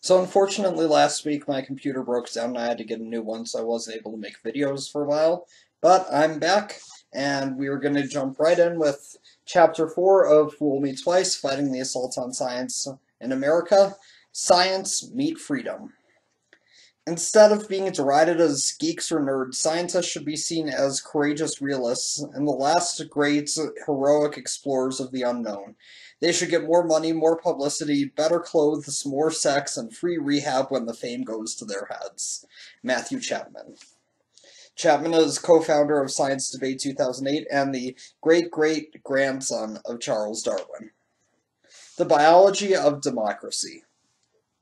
So unfortunately last week my computer broke down and I had to get a new one, so I wasn't able to make videos for a while. But I'm back, and we are going to jump right in with Chapter 4 of Fool Me Twice, Fighting the Assault on Science in America. Science Meet Freedom. Instead of being derided as geeks or nerds, scientists should be seen as courageous realists and the last great heroic explorers of the unknown. They should get more money, more publicity, better clothes, more sex, and free rehab when the fame goes to their heads. Matthew Chapman. Chapman is co-founder of Science Debate 2008 and the great-great-grandson of Charles Darwin. The biology of democracy.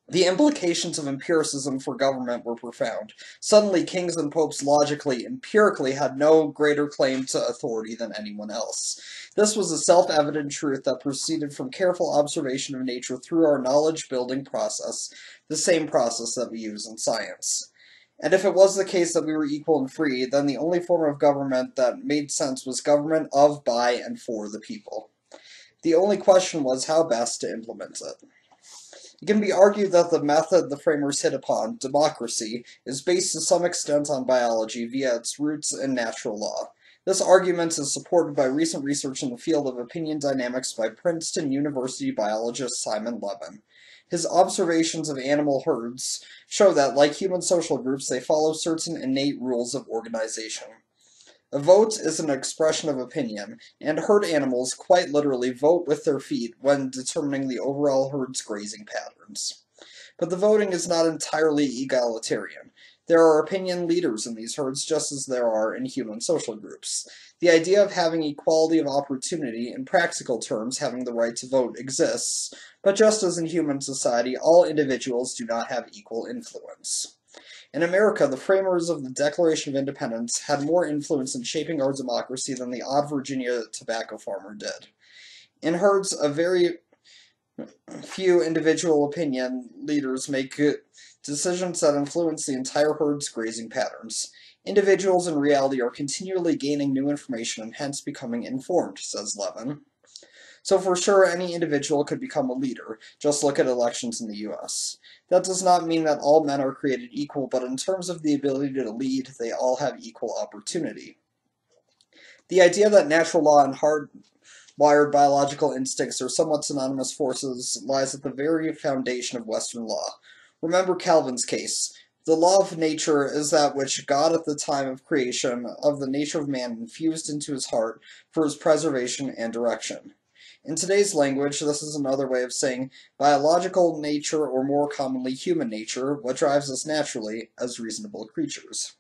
The implications of empiricism for government were profound. Suddenly, kings and popes logically, empirically had no greater claim to authority than anyone else. This was a self-evident truth that proceeded from careful observation of nature through our knowledge-building process, the same process that we use in science. And if it was the case that we were equal and free, then the only form of government that made sense was government of, by, and for the people. The only question was how best to implement it. It can be argued that the method the framers hit upon, democracy, is based to some extent on biology via its roots in natural law. This argument is supported by recent research in the field of opinion dynamics by Princeton University biologist Simon Levin. His observations of animal herds show that, like human social groups, they follow certain innate rules of organization. A vote is an expression of opinion, and herd animals quite literally vote with their feet when determining the overall herd's grazing patterns. But the voting is not entirely egalitarian. There are opinion leaders in these herds just as there are in human social groups. The idea of having equality of opportunity, in practical terms having the right to vote, exists, but just as in human society, all individuals do not have equal influence. In America, the framers of the Declaration of Independence had more influence in shaping our democracy than the odd Virginia tobacco farmer did. In herds, a very few individual opinion leaders make decisions that influence the entire herd's grazing patterns. Individuals in reality are continually gaining new information and hence becoming informed, says Levin. So for sure, any individual could become a leader. Just look at elections in the US. That does not mean that all men are created equal, but in terms of the ability to lead, they all have equal opportunity. The idea that natural law and hardwired biological instincts are somewhat synonymous forces lies at the very foundation of Western law. Remember Calvin's case. The law of nature is that which God at the time of creation of the nature of man infused into his heart for his preservation and direction. In today's language, this is another way of saying biological nature, or more commonly human nature, what drives us naturally as reasonable creatures.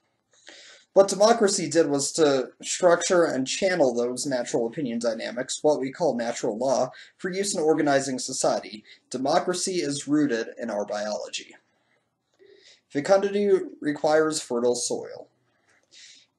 What democracy did was to structure and channel those natural opinion dynamics, what we call natural law, for use in organizing society. Democracy is rooted in our biology. Fecundity requires fertile soil.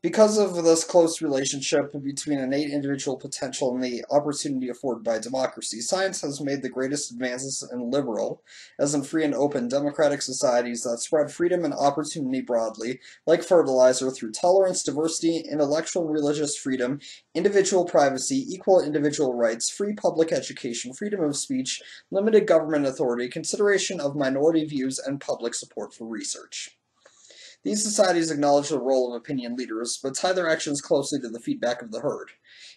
Because of this close relationship between innate individual potential and the opportunity afforded by democracy, science has made the greatest advances in liberal, as in free and open, democratic societies that spread freedom and opportunity broadly, like Fertilizer, through tolerance, diversity, intellectual and religious freedom, individual privacy, equal individual rights, free public education, freedom of speech, limited government authority, consideration of minority views, and public support for research. These societies acknowledge the role of opinion leaders, but tie their actions closely to the feedback of the herd.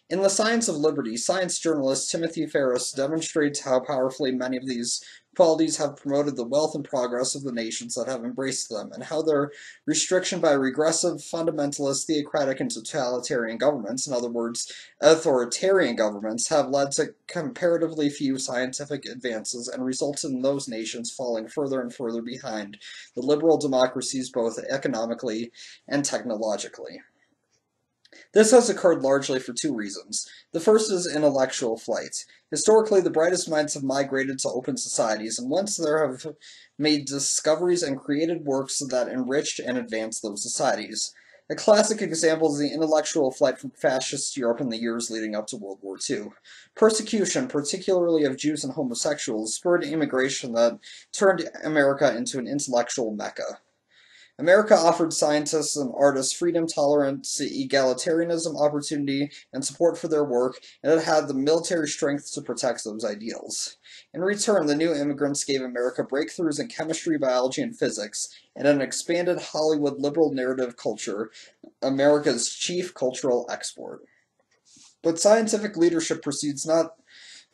In The Science of Liberty, science journalist Timothy Ferris demonstrates how powerfully many of these qualities have promoted the wealth and progress of the nations that have embraced them, and how their restriction by regressive, fundamentalist, theocratic, and totalitarian governments, in other words, authoritarian governments, have led to comparatively few scientific advances and resulted in those nations falling further and further behind the liberal democracies both economically and technologically. This has occurred largely for two reasons. The first is intellectual flight. Historically, the brightest minds have migrated to open societies, and once there have made discoveries and created works that enriched and advanced those societies. A classic example is the intellectual flight from fascist Europe in the years leading up to World War II. Persecution, particularly of Jews and homosexuals, spurred immigration that turned America into an intellectual mecca. America offered scientists and artists freedom, tolerance, egalitarianism, opportunity, and support for their work, and it had the military strength to protect those ideals. In return, the new immigrants gave America breakthroughs in chemistry, biology, and physics, and an expanded Hollywood liberal narrative culture, America's chief cultural export. But scientific leadership proceeds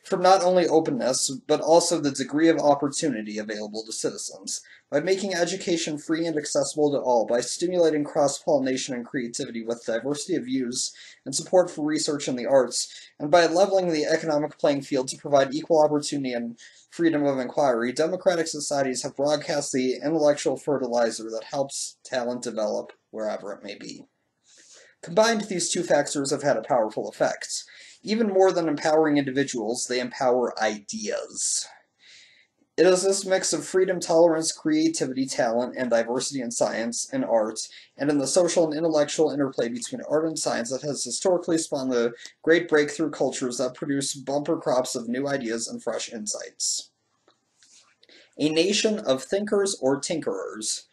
from not only openness, but also the degree of opportunity available to citizens. By making education free and accessible to all, by stimulating cross-pollination and creativity with diversity of views and support for research in the arts, and by leveling the economic playing field to provide equal opportunity and freedom of inquiry, democratic societies have broadcast the intellectual fertilizer that helps talent develop wherever it may be. Combined, these two factors have had a powerful effect. Even more than empowering individuals, they empower ideas. It is this mix of freedom, tolerance, creativity, talent, and diversity in science and art, and in the social and intellectual interplay between art and science that has historically spawned the great breakthrough cultures that produce bumper crops of new ideas and fresh insights. A nation of thinkers or tinkerers.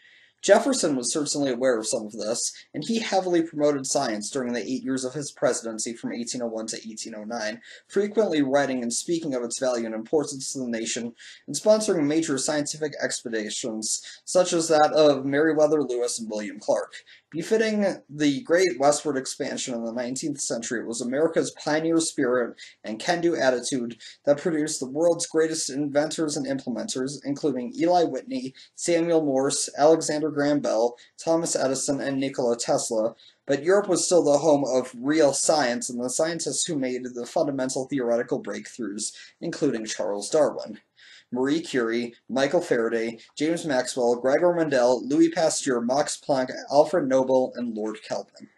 Jefferson was certainly aware of some of this, and he heavily promoted science during the 8 years of his presidency from 1801 to 1809, frequently writing and speaking of its value and importance to the nation, and sponsoring major scientific expeditions, such as that of Meriwether Lewis and William Clark. Befitting the great westward expansion in the 19th century, it was America's pioneer spirit and can-do attitude that produced the world's greatest inventors and implementers, including Eli Whitney, Samuel Morse, Alexander Graham Bell, Thomas Edison, and Nikola Tesla. But Europe was still the home of real science and the scientists who made the fundamental theoretical breakthroughs, including Charles Darwin, Marie Curie, Michael Faraday, James Maxwell, Gregor Mendel, Louis Pasteur, Max Planck, Alfred Nobel, and Lord Kelvin.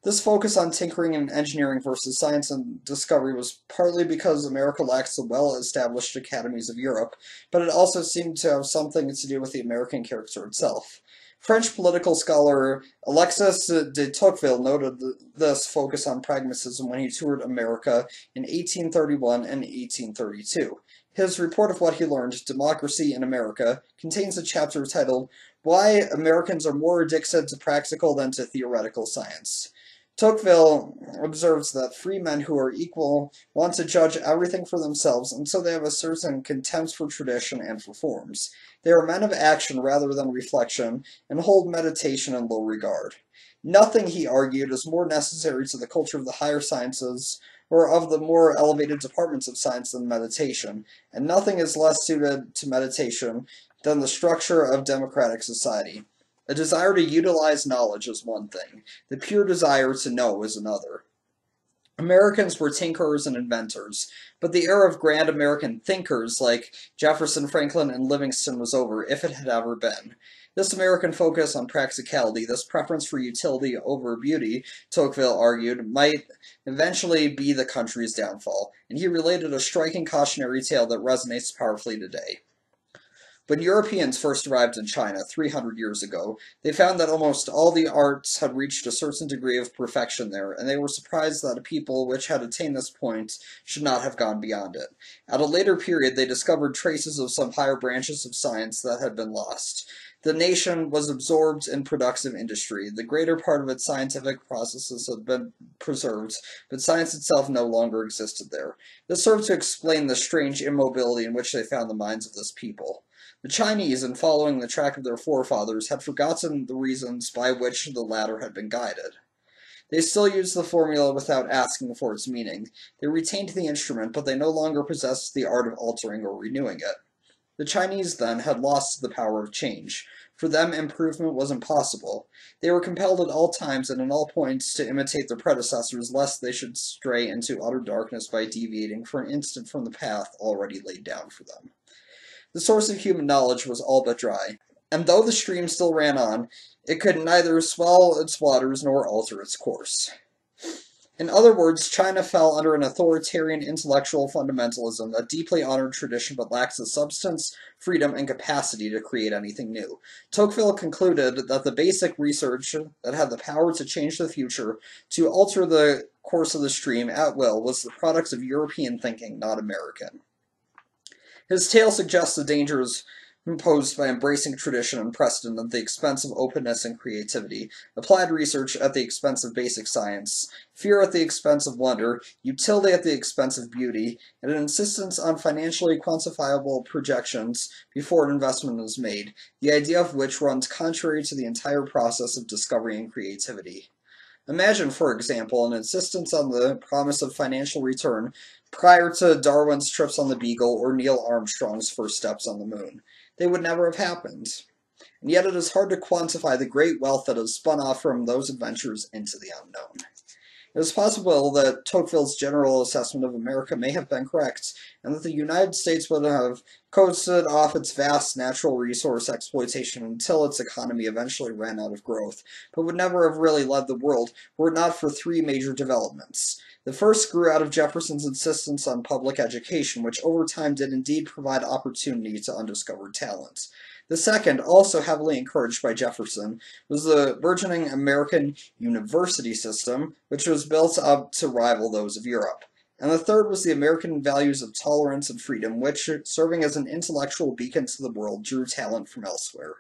This focus on tinkering and engineering versus science and discovery was partly because America lacks the well-established academies of Europe, but it also seemed to have something to do with the American character itself. French political scholar Alexis de Tocqueville noted this focus on pragmatism when he toured America in 1831 and 1832. His report of what he learned, Democracy in America, contains a chapter titled, Why Americans Are More Addicted to Practical Than to Theoretical Science. Tocqueville observes that free men who are equal want to judge everything for themselves, and so they have a certain contempt for tradition and for forms. They are men of action rather than reflection, and hold meditation in low regard. Nothing, he argued, is more necessary to the culture of the higher sciences or of the more elevated departments of science than meditation, and nothing is less suited to meditation than the structure of democratic society. A desire to utilize knowledge is one thing. The pure desire to know is another. Americans were tinkerers and inventors, but the era of grand American thinkers like Jefferson, Franklin, and Livingston was over, if it had ever been. This American focus on practicality, this preference for utility over beauty, Tocqueville argued, might eventually be the country's downfall, and he related a striking cautionary tale that resonates powerfully today. When Europeans first arrived in China 300 years ago, they found that almost all the arts had reached a certain degree of perfection there, and they were surprised that a people which had attained this point should not have gone beyond it. At a later period, they discovered traces of some higher branches of science that had been lost. The nation was absorbed in productive industry. The greater part of its scientific processes had been preserved, but science itself no longer existed there. This served to explain the strange immobility in which they found the minds of this people. The Chinese, in following the track of their forefathers, had forgotten the reasons by which the latter had been guided. They still used the formula without asking for its meaning. They retained the instrument, but they no longer possessed the art of altering or renewing it. The Chinese, then, had lost the power of change. For them, improvement was impossible. They were compelled at all times and in all points to imitate their predecessors, lest they should stray into utter darkness by deviating for an instant from the path already laid down for them. The source of human knowledge was all but dry, and though the stream still ran on, it could neither swell its waters nor alter its course. In other words, China fell under an authoritarian intellectual fundamentalism that deeply honored tradition but lacks the substance, freedom, and capacity to create anything new. Tocqueville concluded that the basic research that had the power to change the future, to alter the course of the stream at will, was the product of European thinking, not American. His tale suggests the dangers imposed by embracing tradition and precedent at the expense of openness and creativity, applied research at the expense of basic science, fear at the expense of wonder, utility at the expense of beauty, and an insistence on financially quantifiable projections before an investment is made, the idea of which runs contrary to the entire process of discovery and creativity. Imagine, for example, an insistence on the promise of financial return prior to Darwin's trips on the Beagle or Neil Armstrong's first steps on the moon. They would never have happened. And yet it is hard to quantify the great wealth that has spun off from those adventures into the unknown. It is possible that Tocqueville's general assessment of America may have been correct, and that the United States would have coasted off its vast natural resource exploitation until its economy eventually ran out of growth, but would never have really led the world were it not for three major developments. The first grew out of Jefferson's insistence on public education, which over time did indeed provide opportunity to undiscovered talent. The second, also heavily encouraged by Jefferson, was the burgeoning American university system, which was built up to rival those of Europe. And the third was the American values of tolerance and freedom, which, serving as an intellectual beacon to the world, drew talent from elsewhere.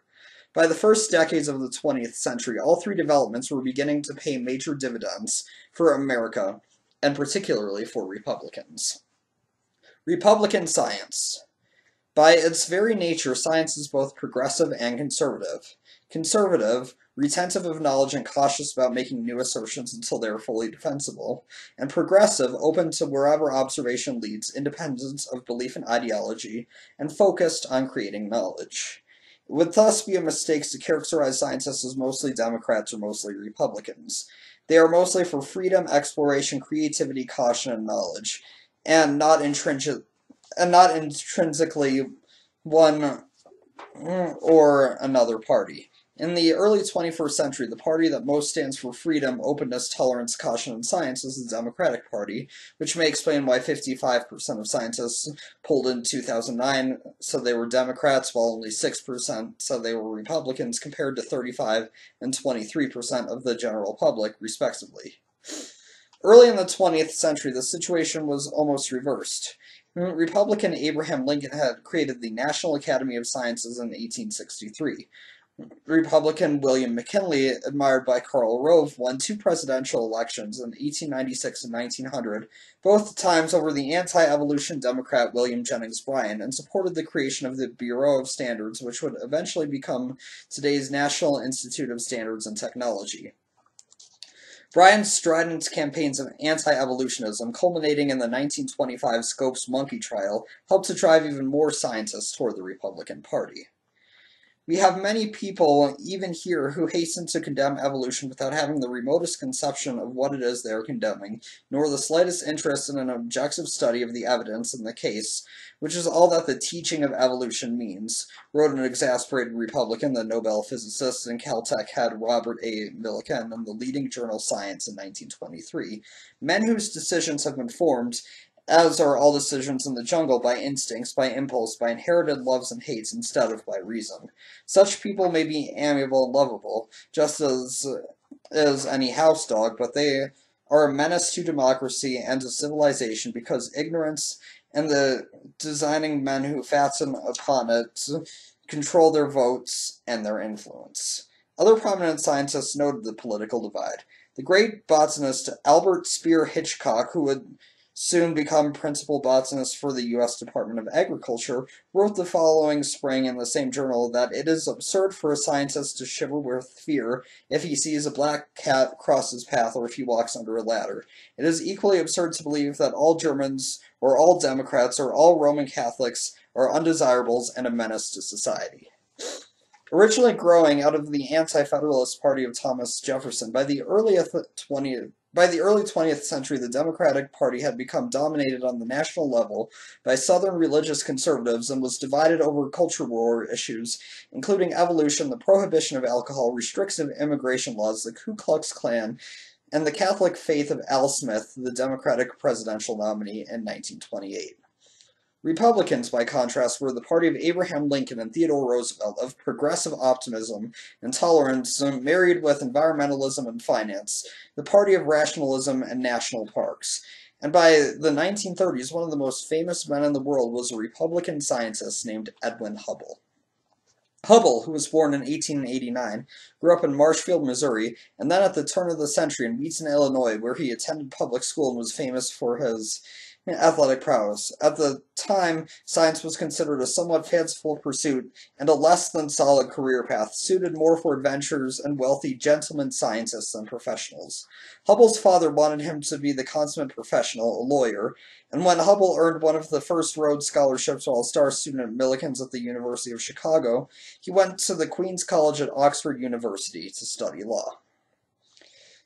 By the first decades of the 20th century, all three developments were beginning to pay major dividends for America, and particularly for Republicans. Republican science. By its very nature, science is both progressive and conservative. Conservative, retentive of knowledge and cautious about making new assertions until they are fully defensible, and progressive, open to wherever observation leads, independent of belief and ideology, and focused on creating knowledge. It would thus be a mistake to characterize scientists as mostly Democrats or mostly Republicans. They are mostly for freedom, exploration, creativity, caution, and knowledge, and not intrinsically one or another party. In the early 21st century, the party that most stands for freedom, openness, tolerance, caution, and science is the Democratic Party, which may explain why 55% of scientists polled in 2009 said they were Democrats, while only 6% said they were Republicans, compared to 35% and 23% of the general public, respectively. Early in the 20th century, the situation was almost reversed. Republican Abraham Lincoln had created the National Academy of Sciences in 1863. Republican William McKinley, admired by Karl Rove, won two presidential elections in 1896 and 1900, both times over the anti-evolution Democrat William Jennings Bryan, and supported the creation of the Bureau of Standards, which would eventually become today's National Institute of Standards and Technology. Bryan's strident campaigns of anti-evolutionism, culminating in the 1925 Scopes monkey trial, helped to drive even more scientists toward the Republican Party. We have many people, even here, who hasten to condemn evolution without having the remotest conception of what it is they are condemning, nor the slightest interest in an objective study of the evidence in the case, which is all that the teaching of evolution means, wrote an exasperated Republican, the Nobel physicist and Caltech head Robert A. Millikan in the leading journal Science in 1923. Men whose decisions have been formed, as are all decisions in the jungle, by instincts, by impulse, by inherited loves and hates, instead of by reason. Such people may be amiable and lovable, just as is any house dog, but they are a menace to democracy and to civilization because ignorance and the designing men who fasten upon it control their votes and their influence. Other prominent scientists noted the political divide. The great botanist Albert Spear Hitchcock, who would soon become principal botanist for the U.S. Department of Agriculture, wrote the following spring in the same journal that it is absurd for a scientist to shiver with fear if he sees a black cat cross his path or if he walks under a ladder. It is equally absurd to believe that all Germans or all Democrats or all Roman Catholics are undesirables and a menace to society. Originally growing out of the anti-federalist party of Thomas Jefferson, by the early 20th century, the Democratic Party had become dominated on the national level by Southern religious conservatives and was divided over culture war issues, including evolution, the prohibition of alcohol, restrictive immigration laws, the Ku Klux Klan, and the Catholic faith of Al Smith, the Democratic presidential nominee in 1928. Republicans, by contrast, were the party of Abraham Lincoln and Theodore Roosevelt, of progressive optimism and tolerance, married with environmentalism and finance, the party of rationalism and national parks. And by the 1930s, one of the most famous men in the world was a Republican scientist named Edwin Hubble. Hubble, who was born in 1889, grew up in Marshfield, Missouri, and then at the turn of the century in Wheaton, Illinois, where he attended public school and was famous for his athletic prowess. At the time, science was considered a somewhat fanciful pursuit and a less than solid career path, suited more for adventurers and wealthy gentlemen scientists than professionals. Hubble's father wanted him to be the consummate professional, a lawyer, and when Hubble earned one of the first Rhodes Scholarships while a star student at Millikan's at the University of Chicago, he went to the Queen's College at Oxford University to study law.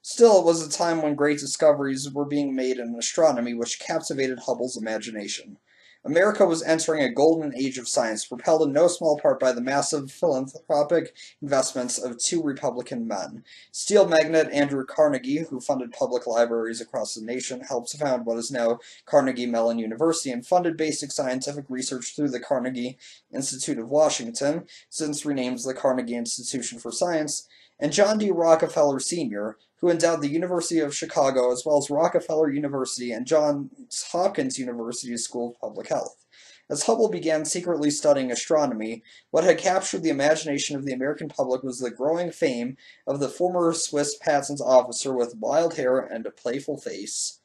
Still, it was a time when great discoveries were being made in astronomy which captivated Hubble's imagination. America was entering a golden age of science, propelled in no small part by the massive philanthropic investments of two Republican men. Steel magnate Andrew Carnegie, who funded public libraries across the nation, helped found what is now Carnegie Mellon University, and funded basic scientific research through the Carnegie Institute of Washington, since renamed the Carnegie Institution for Science, and John D. Rockefeller Sr., who endowed the University of Chicago as well as Rockefeller University and Johns Hopkins University's School of Public Health. As Hubble began secretly studying astronomy, what had captured the imagination of the American public was the growing fame of the former Swiss patent officer with wild hair and a playful face,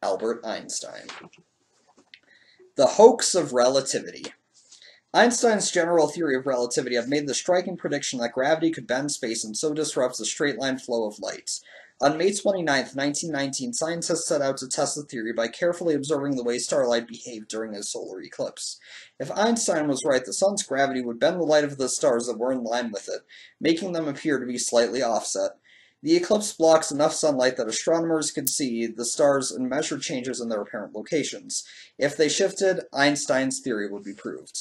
Albert Einstein. The hoax of relativity. Einstein's general theory of relativity had made the striking prediction that gravity could bend space and so disrupt the straight-line flow of light. On May 29, 1919, scientists set out to test the theory by carefully observing the way starlight behaved during a solar eclipse. If Einstein was right, the sun's gravity would bend the light of the stars that were in line with it, making them appear to be slightly offset. The eclipse blocks enough sunlight that astronomers could see the stars and measure changes in their apparent locations. If they shifted, Einstein's theory would be proved.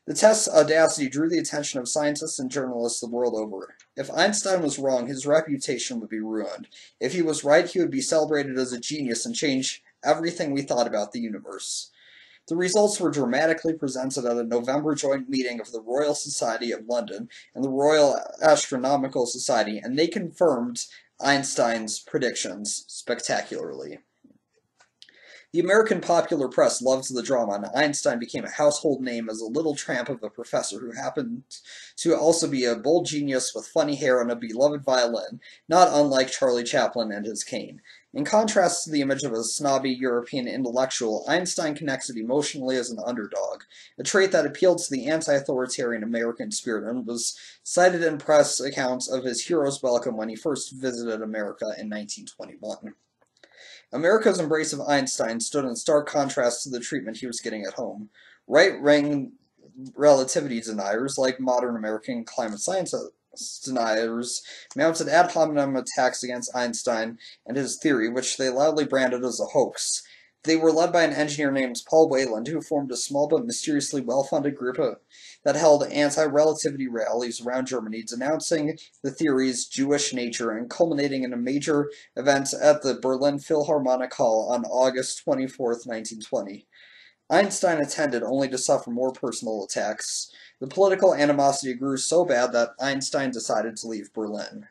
The test's audacity drew the attention of scientists and journalists the world over. If Einstein was wrong, his reputation would be ruined. If he was right, he would be celebrated as a genius and change everything we thought about the universe. The results were dramatically presented at a November joint meeting of the Royal Society of London and the Royal Astronomical Society, and they confirmed Einstein's predictions spectacularly. The American popular press loved the drama, and Einstein became a household name as a little tramp of a professor who happened to also be a bold genius with funny hair and a beloved violin, not unlike Charlie Chaplin and his cane. In contrast to the image of a snobby European intellectual, Einstein connected emotionally as an underdog, a trait that appealed to the anti-authoritarian American spirit and was cited in press accounts of his hero's welcome when he first visited America in 1921. America's embrace of Einstein stood in stark contrast to the treatment he was getting at home. Right-wing relativity deniers, like modern American climate science deniers, mounted ad hominem attacks against Einstein and his theory, which they loudly branded as a hoax. They were led by an engineer named Paul Weyland, who formed a small but mysteriously well-funded group that held anti-relativity rallies around Germany, denouncing the theory's Jewish nature and culminating in a major event at the Berlin Philharmonic Hall on August 24, 1920. Einstein attended only to suffer more personal attacks. The political animosity grew so bad that Einstein decided to leave Berlin.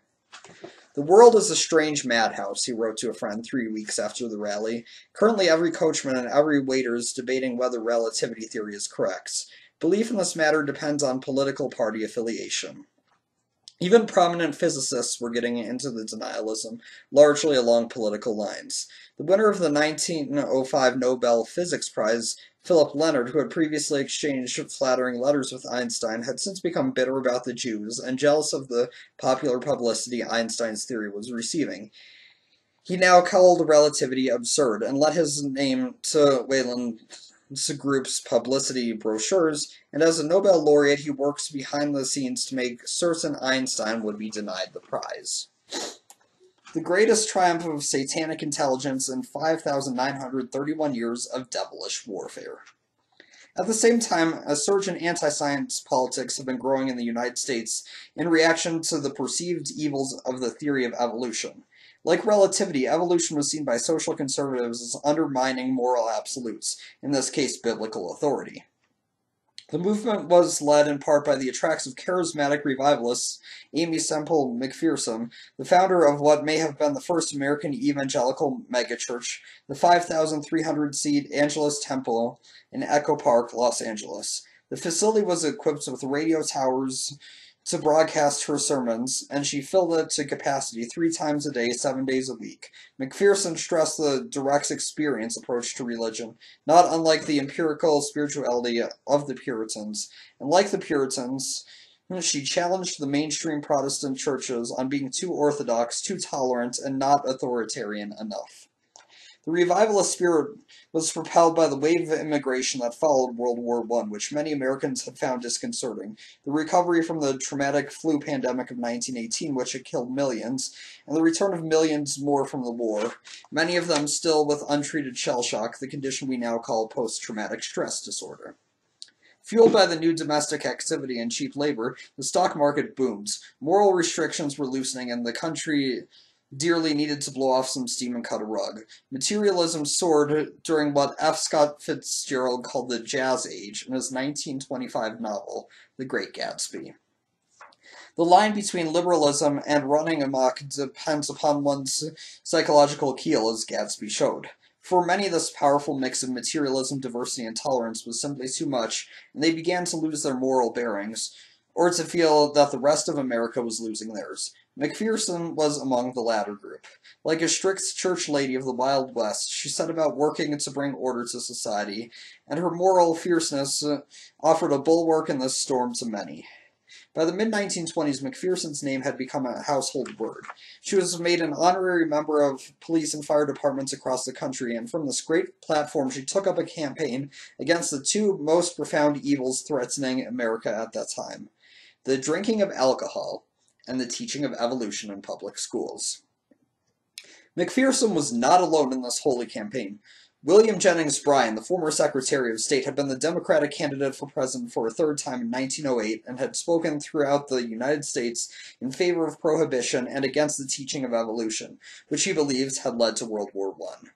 "The world is a strange madhouse," he wrote to a friend 3 weeks after the rally. "Currently every coachman and every waiter is debating whether relativity theory is correct. Belief in this matter depends on political party affiliation." Even prominent physicists were getting into the denialism, largely along political lines. The winner of the 1905 Nobel Physics Prize, Philip Leonard, who had previously exchanged flattering letters with Einstein, had since become bitter about the Jews and jealous of the popular publicity Einstein's theory was receiving. He now called relativity absurd and let his name to Weyland's group's publicity brochures, and as a Nobel laureate he works behind the scenes to make certain Einstein would be denied the prize. The greatest triumph of satanic intelligence in 5,931 years of devilish warfare. At the same time, a surge in anti-science politics have been growing in the United States in reaction to the perceived evils of the theory of evolution. Like relativity, evolution was seen by social conservatives as undermining moral absolutes, in this case biblical authority. The movement was led in part by the attractive charismatic revivalist Aimee Semple McPherson, the founder of what may have been the first American evangelical megachurch, the 5,300-seat Angelus Temple in Echo Park, Los Angeles. The facility was equipped with radio towers to broadcast her sermons, and she filled it to capacity 3 times a day, 7 days a week. McPherson stressed the direct experience approach to religion, not unlike the empirical spirituality of the Puritans. And like the Puritans, she challenged the mainstream Protestant churches on being too orthodox, too tolerant, and not authoritarian enough. The revivalist spirit was propelled by the wave of immigration that followed World War I, which many Americans had found disconcerting, the recovery from the traumatic flu pandemic of 1918, which had killed millions, and the return of millions more from the war, many of them still with untreated shell shock, the condition we now call post-traumatic stress disorder. Fueled by the new domestic activity and cheap labor, the stock market boomed. Moral restrictions were loosening, and the country dearly needed to blow off some steam and cut a rug. Materialism soared during what F. Scott Fitzgerald called the Jazz Age in his 1925 novel, The Great Gatsby. The line between liberalism and running amok depends upon one's psychological keel, as Gatsby showed. For many, this powerful mix of materialism, diversity, and tolerance was simply too much, and they began to lose their moral bearings, or to feel that the rest of America was losing theirs. McPherson was among the latter group. Like a strict church lady of the Wild West, she set about working to bring order to society, and her moral fierceness offered a bulwark in this storm to many. By the mid-1920s, McPherson's name had become a household word. She was made an honorary member of police and fire departments across the country, and from this great platform she took up a campaign against the 2 most profound evils threatening America at that time: the drinking of alcohol and the teaching of evolution in public schools. McPherson was not alone in this holy campaign. William Jennings Bryan, the former Secretary of State, had been the Democratic candidate for president for a 3rd time in 1908 and had spoken throughout the United States in favor of prohibition and against the teaching of evolution, which he believes had led to World War I.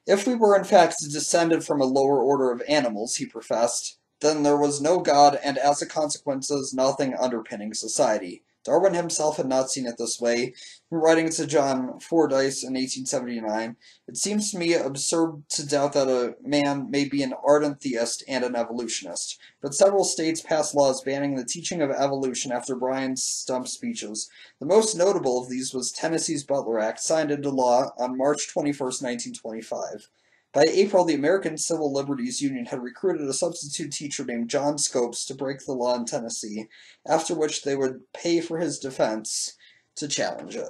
If we were in fact descended from a lower order of animals, he professed, then there was no God, and as a consequence, nothing underpinning society. Darwin himself had not seen it this way. Writing to John Fordyce in 1879, it seems to me absurd to doubt that a man may be an ardent theist and an evolutionist, but several states passed laws banning the teaching of evolution after Bryan's stump speeches. The most notable of these was Tennessee's Butler Act, signed into law on March 21, 1925. By April, the American Civil Liberties Union had recruited a substitute teacher named John Scopes to break the law in Tennessee, after which they would pay for his defense to challenge it.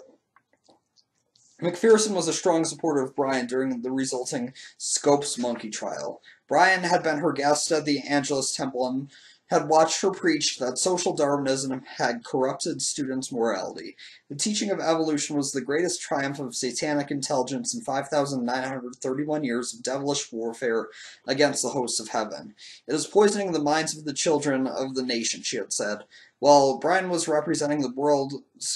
McPherson was a strong supporter of Bryan during the resulting Scopes monkey trial. Bryan had been her guest at the Angelus Temple and had watched her preach that social Darwinism had corrupted students' morality. The teaching of evolution was the greatest triumph of satanic intelligence in 5,931 years of devilish warfare against the hosts of heaven. It is poisoning the minds of the children of the nation, she had said. While Bryan was representing the World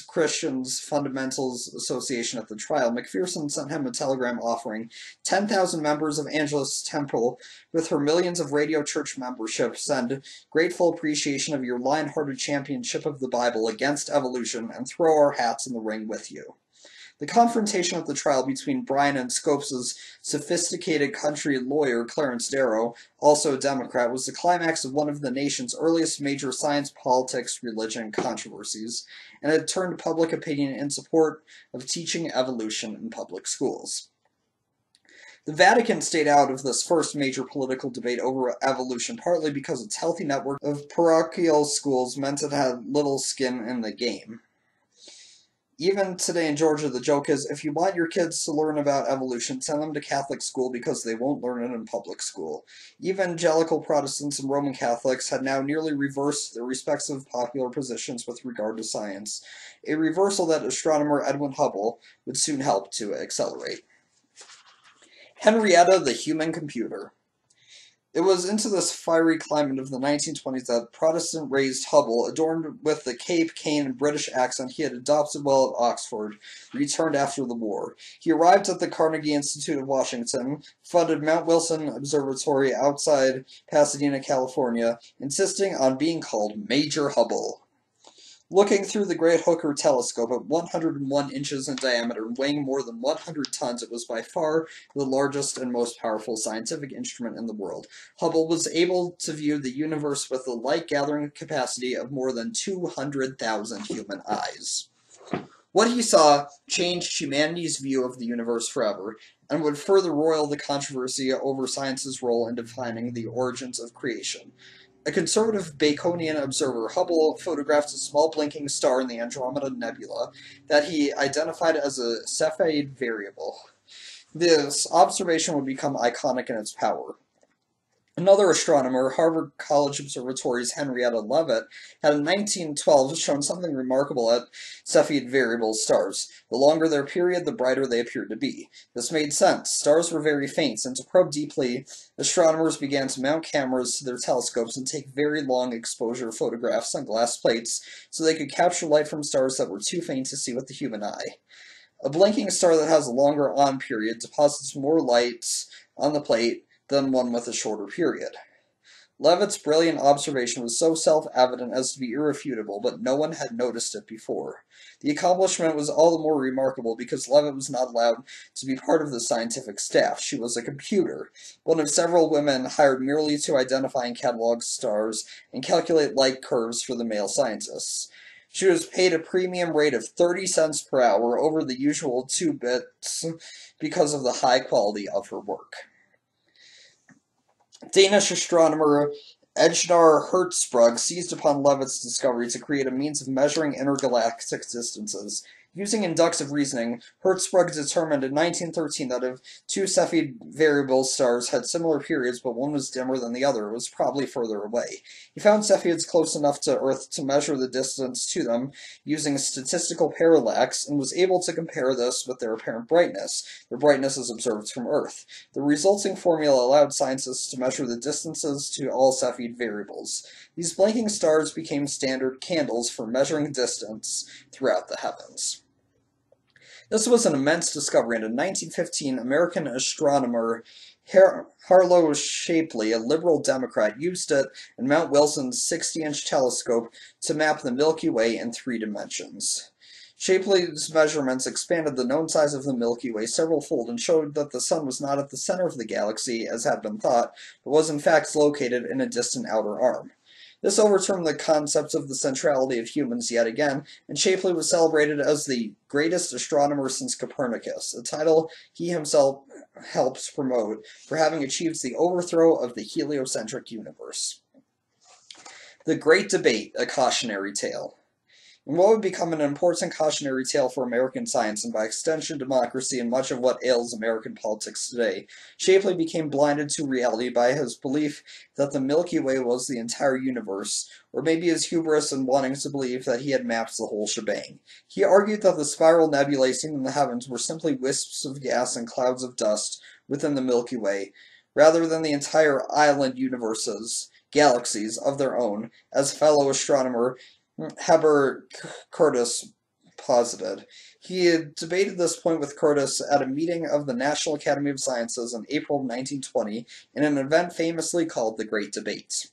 Christians Fundamentals Association at the trial, McPherson sent him a telegram offering 10,000 members of Angelus Temple, with her millions of radio church membership, send grateful appreciation of your lion-hearted championship of the Bible against evolution, and throw our hats in the ring with you. The confrontation at the trial between Bryan and Scopes' sophisticated country lawyer, Clarence Darrow, also a Democrat, was the climax of one of the nation's earliest major science, politics, religion controversies, and it turned public opinion in support of teaching evolution in public schools. The Vatican stayed out of this first major political debate over evolution, partly because its healthy network of parochial schools meant it had little skin in the game. Even today in Georgia, the joke is, if you want your kids to learn about evolution, send them to Catholic school because they won't learn it in public school. Evangelical Protestants and Roman Catholics had now nearly reversed their respective popular positions with regard to science, a reversal that astronomer Edwin Hubble would soon help to accelerate. Henrietta, the human computer. It was into this fiery climate of the 1920s that Protestant-raised Hubble, adorned with the Cape, Cane, and British accent he had adopted while at Oxford, returned after the war. He arrived at the Carnegie Institute of Washington, funded Mount Wilson Observatory outside Pasadena, California, insisting on being called Major Hubble. Looking through the Great Hooker telescope at 101 inches in diameter and weighing more than 100 tons, it was by far the largest and most powerful scientific instrument in the world. Hubble was able to view the universe with the light-gathering capacity of more than 200,000 human eyes. What he saw changed humanity's view of the universe forever, and would further roil the controversy over science's role in defining the origins of creation. A conservative Baconian observer, Hubble photographed a small blinking star in the Andromeda Nebula that he identified as a Cepheid variable. This observation would become iconic in its power. Another astronomer, Harvard College Observatory's Henrietta Leavitt, had in 1912 shown something remarkable at Cepheid variable stars. The longer their period, the brighter they appeared to be. This made sense. Stars were very faint, and to probe deeply, astronomers began to mount cameras to their telescopes and take very long exposure photographs on glass plates so they could capture light from stars that were too faint to see with the human eye. A blinking star that has a longer on period deposits more light on the plate than one with a shorter period. Leavitt's brilliant observation was so self-evident as to be irrefutable, but no one had noticed it before. The accomplishment was all the more remarkable because Leavitt was not allowed to be part of the scientific staff. She was a computer, one of several women hired merely to identify and catalog stars and calculate light curves for the male scientists. She was paid a premium rate of 30 cents per hour over the usual 2 bits because of the high quality of her work. Danish astronomer Edwin Hertzberg seized upon Leavitt's discovery to create a means of measuring intergalactic distances. Using inductive reasoning, Hertzberg determined in 1913 that if two Cepheid variable stars had similar periods but one was dimmer than the other, it was probably further away. He found Cepheids close enough to Earth to measure the distance to them using statistical parallax and was able to compare this with their apparent brightness, their brightness as observed from Earth. The resulting formula allowed scientists to measure the distances to all Cepheid variables. These blinking stars became standard candles for measuring distance throughout the heavens. This was an immense discovery, and in 1915, American astronomer Harlow Shapley, a liberal Democrat, used it in Mount Wilson's 60-inch telescope to map the Milky Way in 3 dimensions. Shapley's measurements expanded the known size of the Milky Way several-fold and showed that the Sun was not at the center of the galaxy, as had been thought, but was in fact located in a distant outer arm. This overturned the concepts of the centrality of humans yet again, and Shapley was celebrated as the greatest astronomer since Copernicus, a title he himself helps promote for having achieved the overthrow of the heliocentric universe. The Great Debate, a cautionary tale. In what would become an important cautionary tale for American science, and by extension democracy, and much of what ails American politics today, Shapley became blinded to reality by his belief that the Milky Way was the entire universe, or maybe his hubris in wanting to believe that he had mapped the whole shebang. He argued that the spiral nebulae seen in the heavens were simply wisps of gas and clouds of dust within the Milky Way, rather than the entire island universes, galaxies of their own, as fellow astronomer Heber Curtis posited. He had debated this point with Curtis at a meeting of the National Academy of Sciences in April 1920 in an event famously called the Great Debate.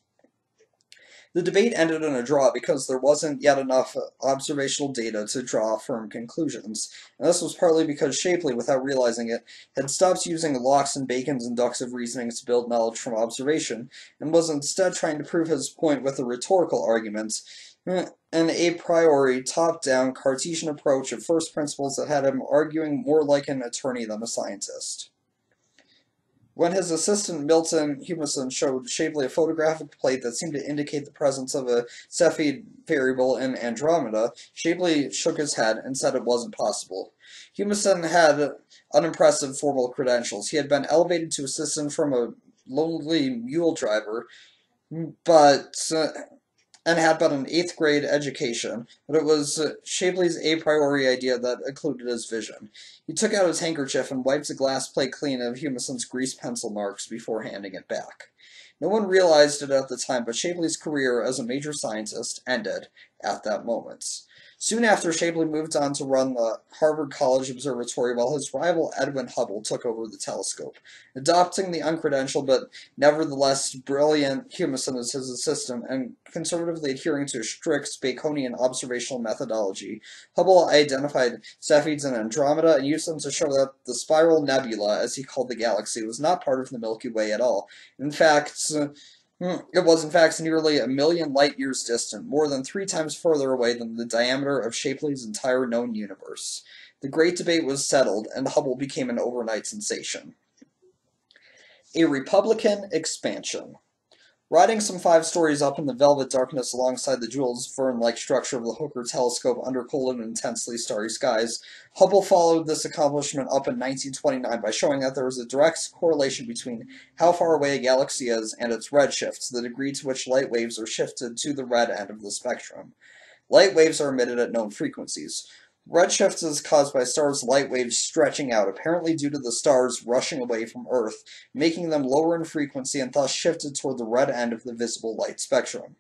The debate ended in a draw because there wasn't yet enough observational data to draw firm conclusions, and this was partly because Shapley, without realizing it, had stopped using Locke's and Bacon's inductive reasoning to build knowledge from observation, and was instead trying to prove his point with a rhetorical argument, an a priori, top-down, Cartesian approach of first principles that had him arguing more like an attorney than a scientist. When his assistant Milton Humason showed Shapley a photographic plate that seemed to indicate the presence of a Cepheid variable in Andromeda, Shapley shook his head and said it wasn't possible. Humason had unimpressive formal credentials. He had been elevated to assistant from a lonely mule driver, and had but an 8th grade education, but it was Shapley's a priori idea that occluded his vision. He took out his handkerchief and wiped the glass plate clean of Humason's grease pencil marks before handing it back. No one realized it at the time, but Shapley's career as a major scientist ended at that moment. Soon after, Shapley moved on to run the Harvard College Observatory while his rival Edwin Hubble took over the telescope, adopting the uncredentialed but nevertheless brilliant Humason as his assistant and conservatively adhering to a strict Baconian observational methodology. Hubble identified Cepheids in Andromeda and used them to show that the spiral nebula, as he called the galaxy, was not part of the Milky Way at all. In fact, it was in fact nearly 1,000,000 light-years distant, more than 3 times further away than the diameter of Shapley's entire known universe. The great debate was settled, and Hubble became an overnight sensation. A Republican expansion. Riding some 5 stories up in the velvet darkness alongside the Jules Verne-like structure of the Hooker telescope under cold and intensely starry skies, Hubble followed this accomplishment up in 1929 by showing that there was a direct correlation between how far away a galaxy is and its redshift, the degree to which light waves are shifted to the red end of the spectrum. Light waves are emitted at known frequencies. Redshift is caused by stars' light waves stretching out, apparently due to the stars rushing away from Earth, making them lower in frequency and thus shifted toward the red end of the visible light spectrum.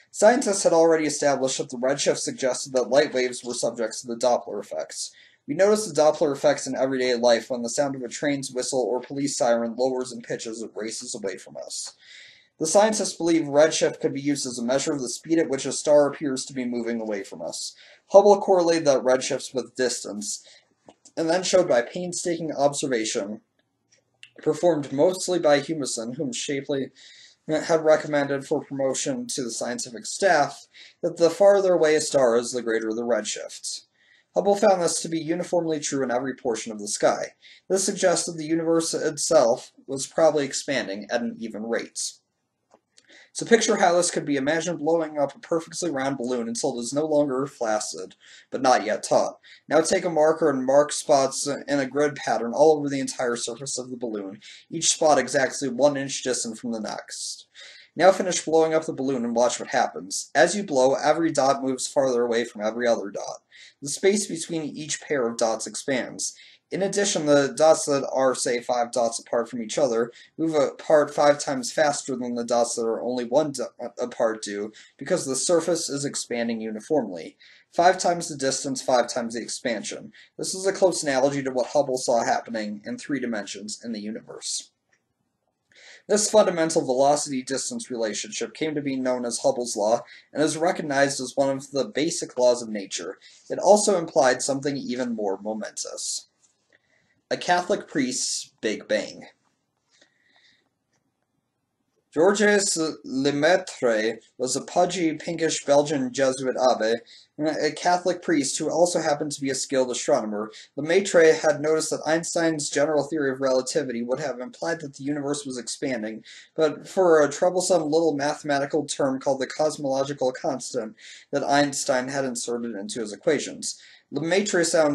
Scientists had already established that the redshift suggested that light waves were subject to the Doppler effects. We notice the Doppler effects in everyday life when the sound of a train's whistle or police siren lowers in pitch as it races away from us. The scientists believe redshift could be used as a measure of the speed at which a star appears to be moving away from us. Hubble correlated that redshifts with distance, and then showed by painstaking observation, performed mostly by Humason, whom Shapley had recommended for promotion to the scientific staff, that the farther away a star is, the greater the redshift. Hubble found this to be uniformly true in every portion of the sky. This suggested the universe itself was probably expanding at an even rate. So picture how this could be imagined blowing up a perfectly round balloon until it is no longer flaccid, but not yet taut. Now take a marker and mark spots in a grid pattern all over the entire surface of the balloon, each spot exactly 1 inch distant from the next. Now finish blowing up the balloon and watch what happens. As you blow, every dot moves farther away from every other dot. The space between each pair of dots expands. In addition, the dots that are, say, 5 dots apart from each other move apart 5 times faster than the dots that are only 1 dot apart do, because the surface is expanding uniformly. 5 times the distance, 5 times the expansion. This is a close analogy to what Hubble saw happening in 3 dimensions in the universe. This fundamental velocity-distance relationship came to be known as Hubble's law and is recognized as one of the basic laws of nature. It also implied something even more momentous. A Catholic priest's Big Bang. Georges Lemaitre was a pudgy, pinkish Belgian Jesuit abbé, a Catholic priest who also happened to be a skilled astronomer. Lemaitre had noticed that Einstein's general theory of relativity would have implied that the universe was expanding, but for a troublesome little mathematical term called the cosmological constant that Einstein had inserted into his equations. Lemaitre saw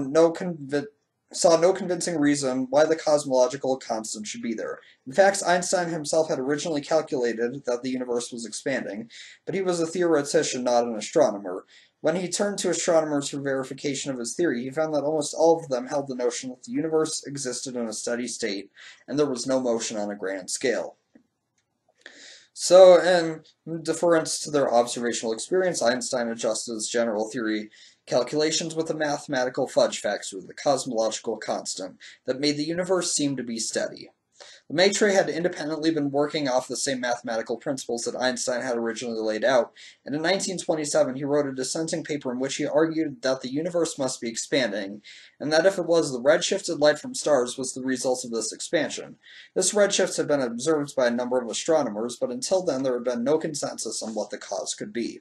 no convincing reason why the cosmological constant should be there. In fact, Einstein himself had originally calculated that the universe was expanding, but he was a theoretician, not an astronomer. When he turned to astronomers for verification of his theory, he found that almost all of them held the notion that the universe existed in a steady state, and there was no motion on a grand scale. So, in deference to their observational experience, Einstein adjusted his general theory calculations with a mathematical fudge factor, the cosmological constant, that made the universe seem to be steady. Lemaitre had independently been working off the same mathematical principles that Einstein had originally laid out, and in 1927 he wrote a dissenting paper in which he argued that the universe must be expanding, and that if it was, the redshifted light from stars was the result of this expansion. This redshift had been observed by a number of astronomers, but until then there had been no consensus on what the cause could be.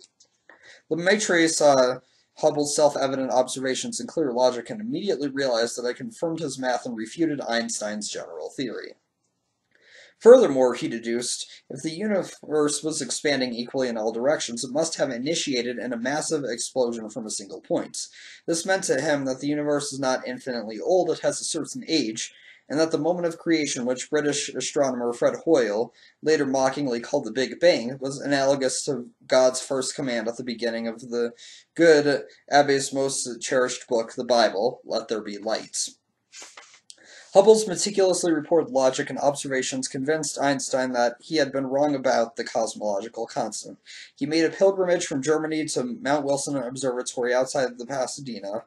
Lemaitre saw Hubble's self-evident observations and clear logic and immediately realized that I confirmed his math and refuted Einstein's general theory. Furthermore, he deduced, if the universe was expanding equally in all directions, it must have initiated in a massive explosion from a single point. This meant to him that the universe is not infinitely old, it has a certain age, and that the moment of creation, which British astronomer Fred Hoyle later mockingly called the Big Bang, was analogous to God's first command at the beginning of the good Abbe's most cherished book, the Bible, let there be light. Hubble's meticulously reported logic and observations convinced Einstein that he had been wrong about the cosmological constant. He made a pilgrimage from Germany to Mount Wilson Observatory outside the Pasadena,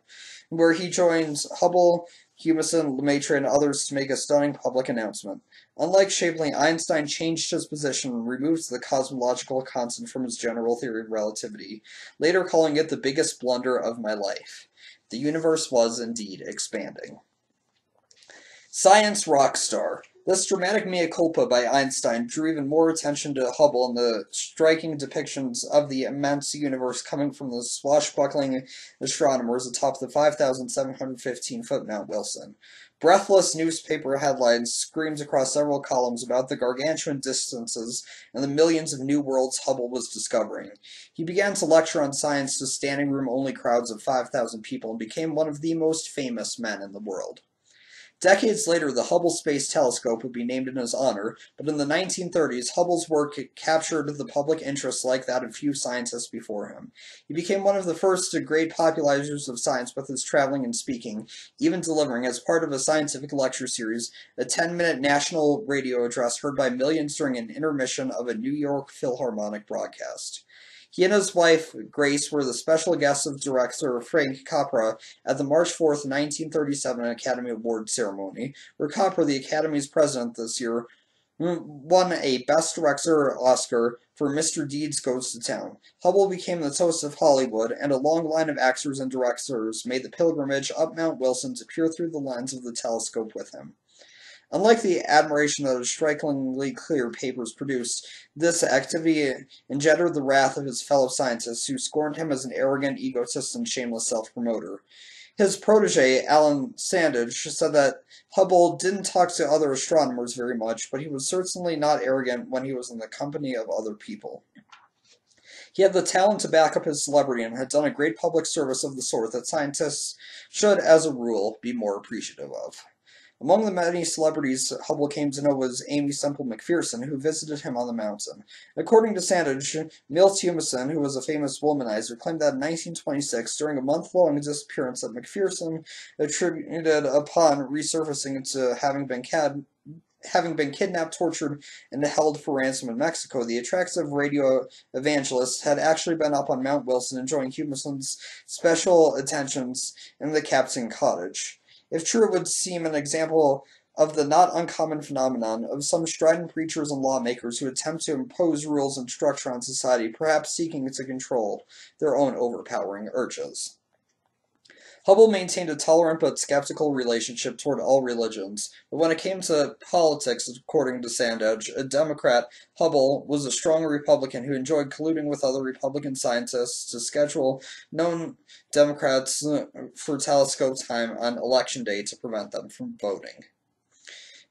where he joined Hubble, Humason, Lemaitre, and others to make a stunning public announcement. Unlike Shapley, Einstein changed his position and removed the cosmological constant from his general theory of relativity, later calling it the biggest blunder of my life. The universe was indeed expanding. Science rock star. This dramatic mea culpa by Einstein drew even more attention to Hubble and the striking depictions of the immense universe coming from the swashbuckling astronomers atop the 5,715-foot Mount Wilson. Breathless newspaper headlines screamed across several columns about the gargantuan distances and the millions of new worlds Hubble was discovering. He began to lecture on science to standing room only crowds of 5,000 people and became one of the most famous men in the world. Decades later, the Hubble Space Telescope would be named in his honor, but in the 1930s, Hubble's work captured the public interest like that of few scientists before him. He became one of the first great popularizers of science with his traveling and speaking, even delivering, as part of a scientific lecture series, a 10-minute national radio address heard by millions during an intermission of a New York Philharmonic broadcast. He and his wife, Grace, were the special guests of director Frank Capra at the March 4, 1937 Academy Award ceremony, where Capra, the Academy's president this year, won a Best Director Oscar for Mr. Deeds Goes to Town. Hubble became the toast of Hollywood, and a long line of actors and directors made the pilgrimage up Mount Wilson to peer through the lens of the telescope with him. Unlike the admiration that his strikingly clear papers produced, this activity engendered the wrath of his fellow scientists, who scorned him as an arrogant egotist and shameless self-promoter. His protege, Alan Sandage, said that Hubble didn't talk to other astronomers very much, but he was certainly not arrogant when he was in the company of other people. He had the talent to back up his celebrity and had done a great public service of the sort that scientists should, as a rule, be more appreciative of. Among the many celebrities Hubble came to know was Amy Semple McPherson, who visited him on the mountain. According to Sandage, Milt Humason, who was a famous womanizer, claimed that in 1926, during a month-long disappearance that McPherson attributed upon resurfacing to having been kidnapped, tortured, and held for ransom in Mexico, the attractive radio evangelist had actually been up on Mount Wilson enjoying Humason's special attentions in the Captain cottage. If true, it would seem an example of the not uncommon phenomenon of some strident preachers and lawmakers who attempt to impose rules and structure on society, perhaps seeking to control their own overpowering urges. Hubble maintained a tolerant but skeptical relationship toward all religions, but when it came to politics, according to Sandage, a Democrat, Hubble was a strong Republican who enjoyed colluding with other Republican scientists to schedule known Democrats for telescope time on Election Day to prevent them from voting.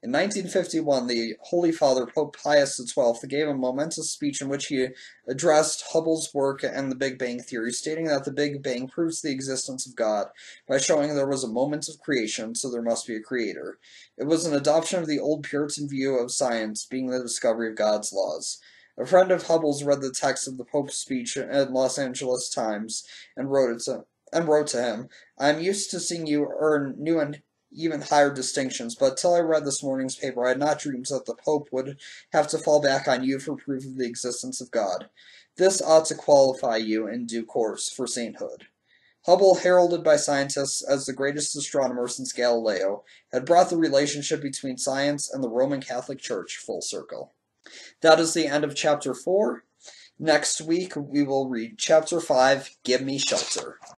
In 1951, the Holy Father, Pope Pius XII, gave a momentous speech in which he addressed Hubble's work and the Big Bang Theory, stating that the Big Bang proves the existence of God by showing there was a moment of creation, so there must be a creator. It was an adoption of the old Puritan view of science being the discovery of God's laws. A friend of Hubble's read the text of the Pope's speech in Los Angeles Times and wrote to him, "I am used to seeing you earn new and even higher distinctions, but till I read this morning's paper I had not dreamed that the Pope would have to fall back on you for proof of the existence of God. This ought to qualify you, in due course, for sainthood." Hubble, heralded by scientists as the greatest astronomer since Galileo, had brought the relationship between science and the Roman Catholic Church full circle. That is the end of Chapter 4. Next week we will read Chapter 5, Give Me Shelter.